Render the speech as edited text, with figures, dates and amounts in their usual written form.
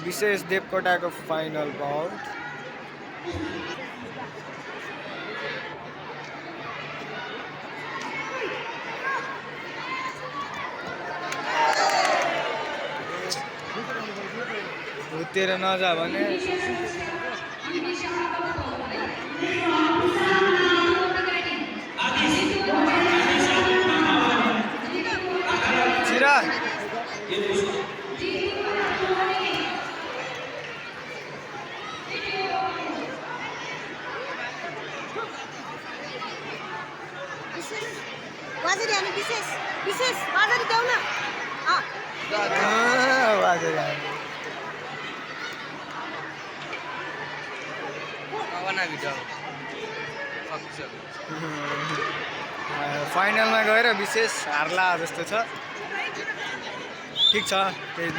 विशेष देवकोटाको final bought. उत्तिर नजा भने चिरा बाजरी हामी विशेष विशेष बाजरी देऊ न फाइनलमा गएर विशेष हार्ला जस्तो छ। ठिक छ त्यही